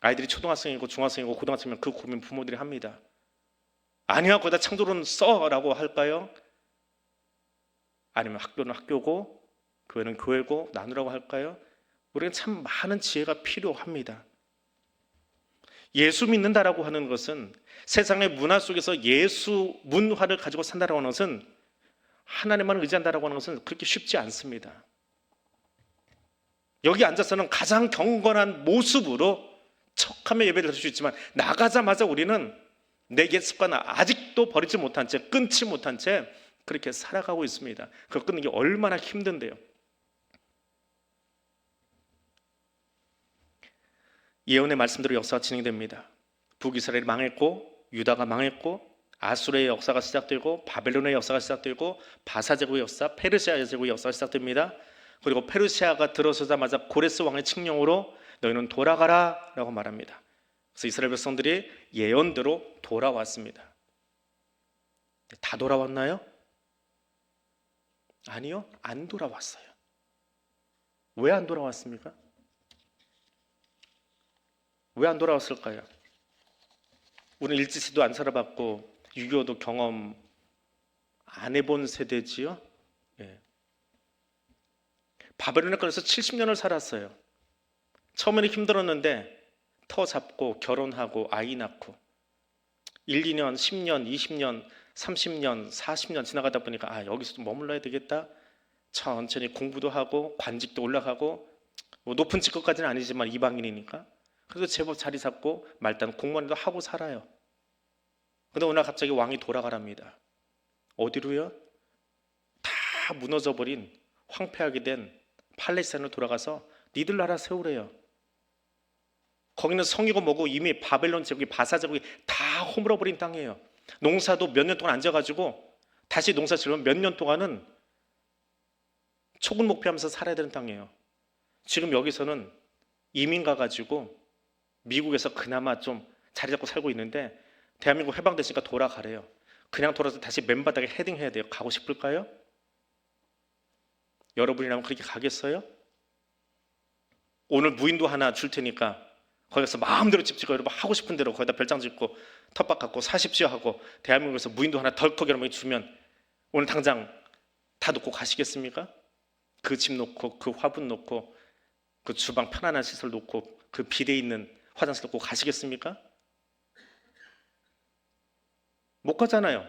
아이들이 초등학생이고 중학생이고 고등학생이면 그 고민 부모들이 합니다. 아니야, 거기다 창조론 써라고 할까요? 아니면 학교는 학교고 교회는 교회고 나누라고 할까요? 우리는 참 많은 지혜가 필요합니다. 예수 믿는다라고 하는 것은, 세상의 문화 속에서 예수 문화를 가지고 산다라고 하는 것은, 하나님만 의지한다라고 하는 것은 그렇게 쉽지 않습니다. 여기 앉아서는 가장 경건한 모습으로 척하며 예배를 드릴 수 있지만 나가자마자 우리는 내 옛 습관을 아직도 버리지 못한 채, 끊지 못한 채 그렇게 살아가고 있습니다. 그걸 끊는 게 얼마나 힘든데요. 예언의 말씀대로 역사가 진행됩니다. 북이스라엘이 망했고 유다가 망했고 아수르의 역사가 시작되고 바벨론의 역사가 시작되고 바사제국의 역사, 페르시아 제국의 역사가 시작됩니다. 그리고 페르시아가 들어서자마자 고레스 왕의 칙령으로 너희는 돌아가라 라고 말합니다. 그래서 이스라엘 백성들이 예언대로 돌아왔습니다. 다 돌아왔나요? 아니요, 안 돌아왔어요. 왜 안 돌아왔습니까? 왜 안 돌아왔을까요? 우리는 일제시대도 안 살아봤고 6.25도 경험 안 해본 세대지요. 예. 바벨론에 걸려서 70년을 살았어요. 처음에는 힘들었는데 터 잡고 결혼하고 아이 낳고 1, 2년, 10년, 20년, 30년, 40년 지나가다 보니까 여기서 좀 머물러야 되겠다. 천천히 공부도 하고 관직도 올라가고 뭐 높은 직급까지는 아니지만 이방인이니까 그래도 제법 자리 잡고 말단 공무원도 하고 살아요. 근데 어느 날 갑자기 왕이 돌아가랍니다. 어디로요? 다 무너져버린 황폐하게 된 팔레스타인으로 돌아가서 니들 나라 세우래요. 거기는 성이고 뭐고 이미 바벨론 제국이, 바사 제국이 다 허물어버린 땅이에요. 농사도 몇 년 동안 앉아가지고 다시 농사 지으면 몇 년 동안은 초군 목표하면서 살아야 되는 땅이에요. 지금 여기서는 이민 가가지고 미국에서 그나마 좀 자리 잡고 살고 있는데 대한민국 해방됐으니까 돌아가래요. 그냥 돌아서 다시 맨바닥에 헤딩해야 돼요. 가고 싶을까요? 여러분이라면 그렇게 가겠어요? 오늘 무인도 하나 줄 테니까 거기 가서 마음대로 집 짓고 여러분 하고 싶은 대로 거기다 별장 짓고 텃밭 갖고 사십시오 하고 대한민국에서 무인도 하나 덜컥 여러분이 주면 오늘 당장 다 놓고 가시겠습니까? 그 집 놓고 그 화분 놓고 그 주방 편안한 시설 놓고 그 비대 있는 화장실 놓고 가시겠습니까? 못 가잖아요.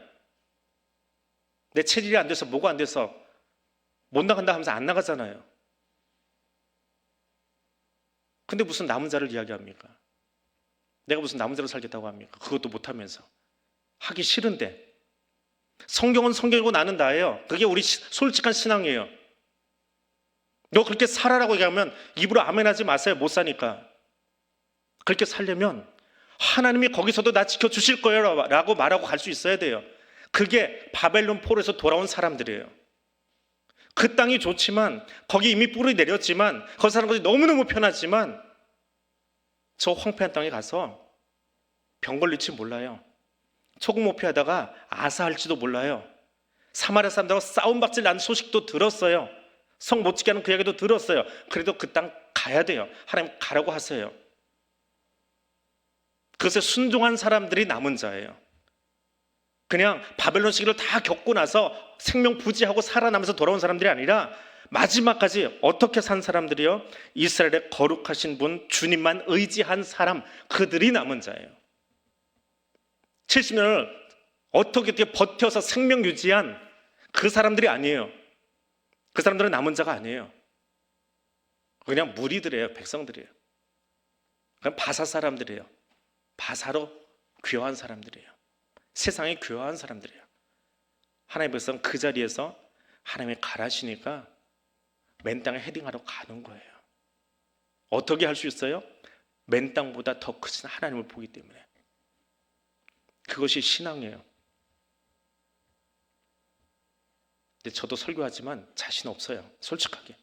내 체질이 안 돼서 뭐가 안 돼서 못 나간다 하면서 안 나가잖아요. 근데 무슨 남은 자를 이야기합니까? 내가 무슨 남은 자로 살겠다고 합니까? 그것도 못하면서. 하기 싫은데. 성경은 성경이고 나는 나예요. 그게 우리 솔직한 신앙이에요. 너 그렇게 살아라고 얘기하면 입으로 아멘 하지 마세요. 못 사니까. 그렇게 살려면 하나님이 거기서도 나 지켜주실 거예요 라고 말하고 갈 수 있어야 돼요. 그게 바벨론 포로에서 돌아온 사람들이에요. 그 땅이 좋지만 거기 이미 뿌리 내렸지만 거기 사는 것이 너무너무 편하지만 저 황폐한 땅에 가서 병 걸릴지 몰라요. 초공모피 하다가 아사할지도 몰라요. 사마리아 사람들하고 싸움박질 난 소식도 들었어요. 성 못 지게 하는 그 이야기도 들었어요. 그래도 그 땅 가야 돼요. 하나님 가라고 하세요. 그것에 순종한 사람들이 남은 자예요. 그냥 바벨론 시기를 다 겪고 나서 생명 부지하고 살아나면서 돌아온 사람들이 아니라 마지막까지 어떻게 산 사람들이요? 이스라엘의 거룩하신 분 주님만 의지한 사람, 그들이 남은 자예요. 70년을 어떻게 버텨서 생명 유지한 그 사람들이 아니에요. 그 사람들은 남은 자가 아니에요. 그냥 무리들이에요. 백성들이에요. 그냥 바사 사람들이에요. 바사로 귀화한 사람들이에요. 세상에 귀화한 사람들이에요. 하나님의 백성 그 자리에서 하나님이 가라시니까 맨 땅에 헤딩하러 가는 거예요. 어떻게 할 수 있어요? 맨 땅보다 더 크신 하나님을 보기 때문에. 그것이 신앙이에요. 근데 저도 설교하지만 자신 없어요. 솔직하게.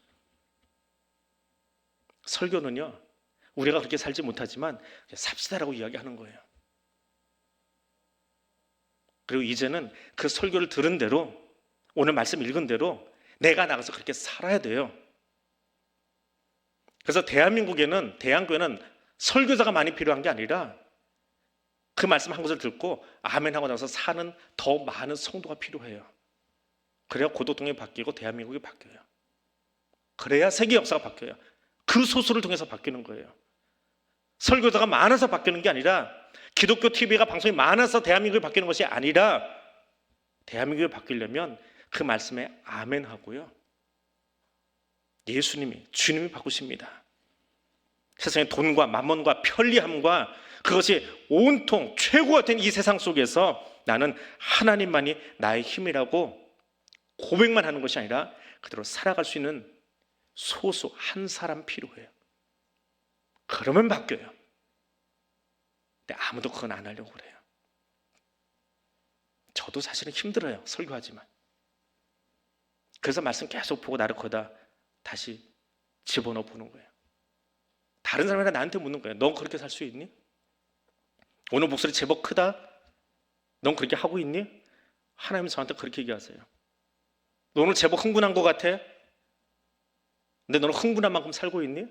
설교는요, 우리가 그렇게 살지 못하지만 삽시다라고 이야기하는 거예요. 그리고 이제는 그 설교를 들은 대로, 오늘 말씀 읽은 대로 내가 나가서 그렇게 살아야 돼요. 그래서 대한민국에는, 대한교회는 설교자가 많이 필요한 게 아니라 그 말씀 한 것을 듣고 아멘 하고 나서 사는 더 많은 성도가 필요해요. 그래야 고도동이 바뀌고 대한민국이 바뀌어요. 그래야 세계 역사가 바뀌어요. 그 소수를 통해서 바뀌는 거예요. 설교자가 많아서 바뀌는 게 아니라, 기독교 TV가 방송이 많아서 대한민국이 바뀌는 것이 아니라, 대한민국이 바뀌려면 그 말씀에 아멘 하고요, 예수님이, 주님이 바꾸십니다. 세상의 돈과 만몬과 편리함과 그것이 온통 최고가 된 이 세상 속에서 나는 하나님만이 나의 힘이라고 고백만 하는 것이 아니라 그대로 살아갈 수 있는 소수 한 사람 필요해요. 그러면 바뀌어요. 근데 아무도 그건 안 하려고 그래요. 저도 사실은 힘들어요. 설교하지만. 그래서 말씀 계속 보고 나를 거다 다시 집어넣어 보는 거예요. 다른 사람이 나한테 묻는 거예요. 넌 그렇게 살 수 있니? 오늘 목소리 제법 크다? 넌 그렇게 하고 있니? 하나님은 저한테 그렇게 얘기하세요. 너 오늘 제법 흥분한 것 같아? 근데 너는 흥분한 만큼 살고 있니?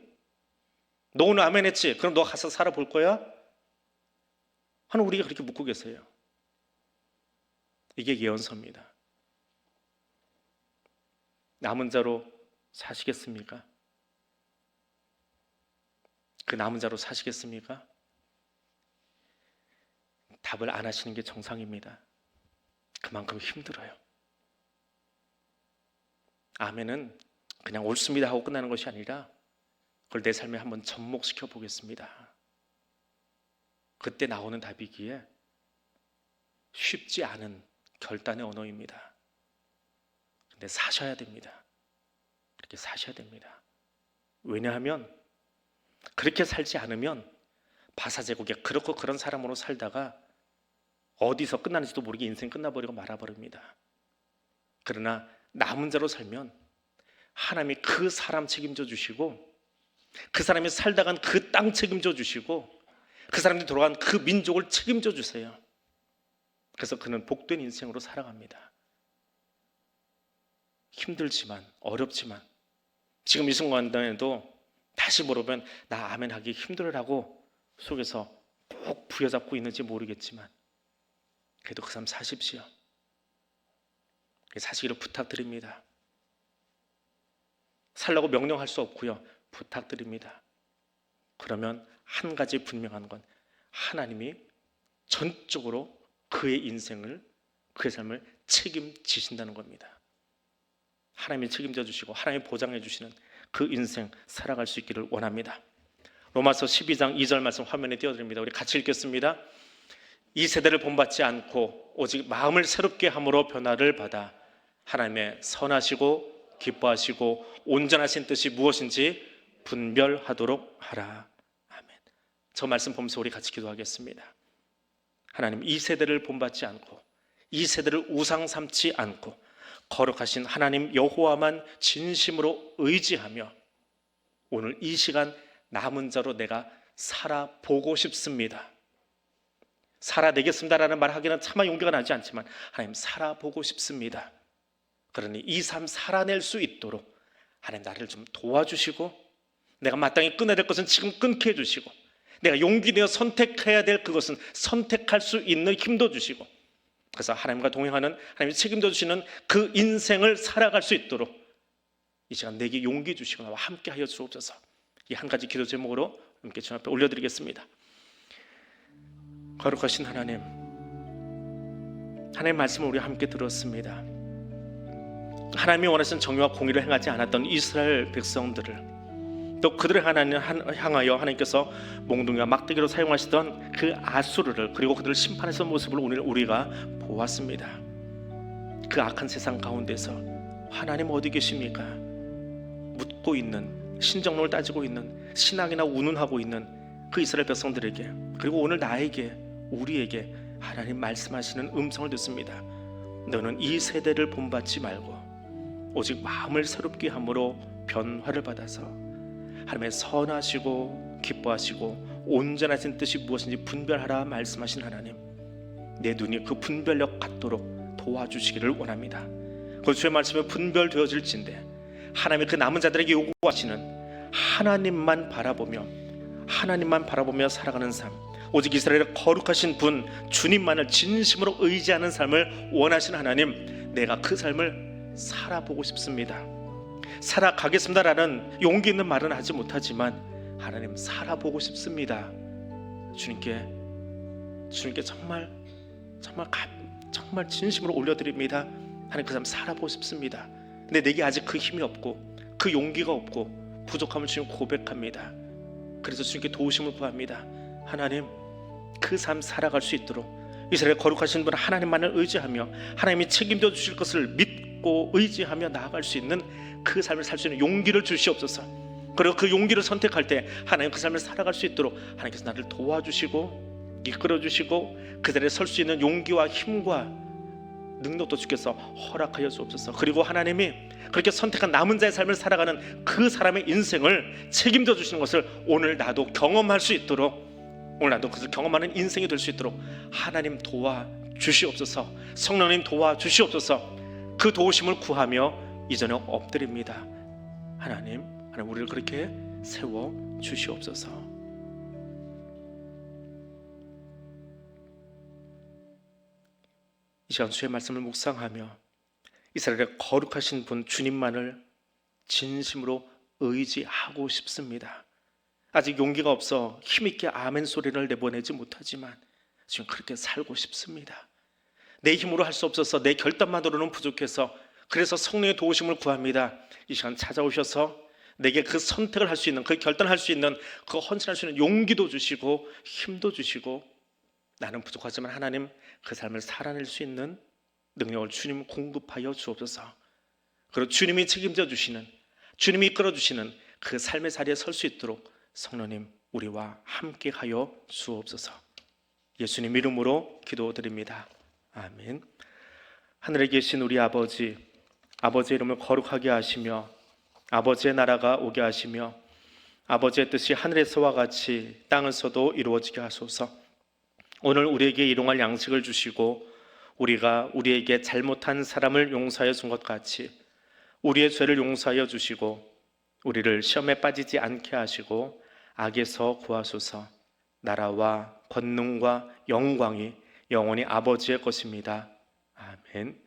너 오늘 아멘 했지? 그럼 너 가서 살아볼 거야? 하는 우리가 그렇게 묻고 계세요. 이게 예언서입니다. 남은 자로 사시겠습니까? 그 남은 자로 사시겠습니까? 답을 안 하시는 게 정상입니다. 그만큼 힘들어요. 아멘은 그냥 옳습니다 하고 끝나는 것이 아니라 그걸 내 삶에 한번 접목시켜 보겠습니다. 그때 나오는 답이기에 쉽지 않은 결단의 언어입니다. 근데 사셔야 됩니다. 그렇게 사셔야 됩니다. 왜냐하면 그렇게 살지 않으면 바사제국에 그렇고 그런 사람으로 살다가 어디서 끝나는지도 모르게 인생 끝나버리고 말아버립니다. 그러나 남은 자로 살면 하나님이 그 사람 책임져 주시고, 그 사람이 살다간 그 땅 책임져 주시고, 그 사람들이 돌아간 그 민족을 책임져 주세요. 그래서 그는 복된 인생으로 살아갑니다. 힘들지만, 어렵지만, 지금 이 순간에도 다시 물어보면 나 아멘 하기 힘들어라고 속에서 꼭 부여잡고 있는지 모르겠지만 그래도 그 삶 사십시오. 사시기를 부탁드립니다. 살라고 명령할 수 없고요. 부탁드립니다. 그러면 한 가지 분명한 건 하나님이 전적으로 그의 인생을, 그의 삶을 책임지신다는 겁니다. 하나님이 책임져 주시고 하나님이 보장해 주시는 그 인생 살아갈 수 있기를 원합니다. 로마서 12장 2절 말씀 화면에 띄워드립니다. 우리 같이 읽겠습니다. 이 세대를 본받지 않고 오직 마음을 새롭게 함으로 변화를 받아 하나님의 선하시고 기뻐하시고 온전하신 뜻이 무엇인지 분별하도록 하라. 아멘. 저 말씀 보면서 우리 같이 기도하겠습니다. 하나님, 이 세대를 본받지 않고 이 세대를 우상 삼지 않고 거룩하신 하나님 여호와만 진심으로 의지하며 오늘 이 시간 남은 자로 내가 살아보고 싶습니다. 살아내겠습니다라는 말 하기는 차마 용기가 나지 않지만 하나님, 살아보고 싶습니다. 그러니 이 삶 살아낼 수 있도록 하나님 나를 좀 도와주시고, 내가 마땅히 끊어야 될 것은 지금 끊게 해주시고, 내가 용기 내어 선택해야 될 그것은 선택할 수 있는 힘도 주시고, 그래서 하나님과 동행하는, 하나님이 책임져 주시는 그 인생을 살아갈 수 있도록 이 시간 내게 용기 주시고 나와 함께 하여 주옵소서. 이 한 가지 기도 제목으로 함께 주님 앞에 올려드리겠습니다. 거룩하신 하나님, 하나님의 말씀을 우리 함께 들었습니다. 하나님이 원하시는 정의와 공의를 행하지 않았던 이스라엘 백성들을, 또 그들을 향하여 하나님께서 몽둥이와 막대기로 사용하시던 그 아수르를, 그리고 그들을 심판하시던 모습을 오늘 우리가 보았습니다. 그 악한 세상 가운데서 하나님 어디 계십니까? 묻고 있는, 신정론을 따지고 있는, 신앙이나 운운하고 있는 그 이스라엘 백성들에게, 그리고 오늘 나에게, 우리에게 하나님 말씀하시는 음성을 듣습니다. 너는 이 세대를 본받지 말고 오직 마음을 새롭게 함으로 변화를 받아서 하나님의 선하시고 기뻐하시고 온전하신 뜻이 무엇인지 분별하라 말씀하신 하나님, 내 눈이 그 분별력 갖도록 도와주시기를 원합니다. 그 주의 말씀에 분별되어질진데 하나님의 그 남은 자들에게 요구하시는 하나님만 바라보며 살아가는 삶, 오직 이스라엘의 거룩하신 분 주님만을 진심으로 의지하는 삶을 원하시는 하나님, 내가 그 삶을 살아보고 싶습니다. 살아가겠습니다라는 용기 있는 말은 하지 못하지만 하나님, 살아보고 싶습니다. 주님께 정말 진심으로 올려드립니다. 하나님, 그 삶 살아보고 싶습니다. 근데 내게 아직 그 힘이 없고 그 용기가 없고 부족함을 주님 고백합니다. 그래서 주님께 도우심을 구합니다. 하나님, 그 삶 살아갈 수 있도록 이스라엘 거룩하신 분 하나님만을 의지하며 하나님이 책임져 주실 것을 믿고 의지하며 나아갈 수 있는 그 삶을 살 수 있는 용기를 주시옵소서. 그리고 그 용기를 선택할 때 하나님 그 삶을 살아갈 수 있도록 하나님께서 나를 도와주시고 이끌어주시고 그 자리에 설 수 있는 용기와 힘과 능력도 주께서 허락하여 주옵소서. 그리고 하나님이 그렇게 선택한 남은 자의 삶을 살아가는 그 사람의 인생을 책임져 주시는 것을 오늘 나도 경험할 수 있도록, 오늘 나도 그것을 경험하는 인생이 될 수 있도록 하나님 도와주시옵소서. 성령님 도와주시옵소서. 그 도우심을 구하며 이전에 엎드립니다. 하나님 우리를 그렇게 세워 주시옵소서. 이 시간 주의 말씀을 묵상하며 이스라엘의 거룩하신 분 주님만을 진심으로 의지하고 싶습니다. 아직 용기가 없어 힘있게 아멘 소리를 내보내지 못하지만 지금 그렇게 살고 싶습니다. 내 힘으로 할 수 없어서 내 결단만으로는 부족해서, 그래서 성령의 도우심을 구합니다. 이 시간 찾아오셔서 내게 그 선택을 할 수 있는, 그 결단할 수 있는, 그 헌신할 수 있는 용기도 주시고 힘도 주시고, 나는 부족하지만 하나님 그 삶을 살아낼 수 있는 능력을 주님 공급하여 주옵소서. 그리고 주님이 책임져 주시는, 주님이 이끌어 주시는 그 삶의 자리에 설 수 있도록 성령님 우리와 함께 하여 주옵소서. 예수님 이름으로 기도드립니다. 아멘. 하늘에 계신 우리 아버지, 아버지의 이름을 거룩하게 하시며 아버지의 나라가 오게 하시며 아버지의 뜻이 하늘에서와 같이 땅에서도 이루어지게 하소서. 오늘 우리에게 일용할 양식을 주시고 우리가 우리에게 잘못한 사람을 용서하여 준 것 같이 우리의 죄를 용서하여 주시고 우리를 시험에 빠지지 않게 하시고 악에서 구하소서. 나라와 권능과 영광이 영원히 아버지의 것입니다. 아멘.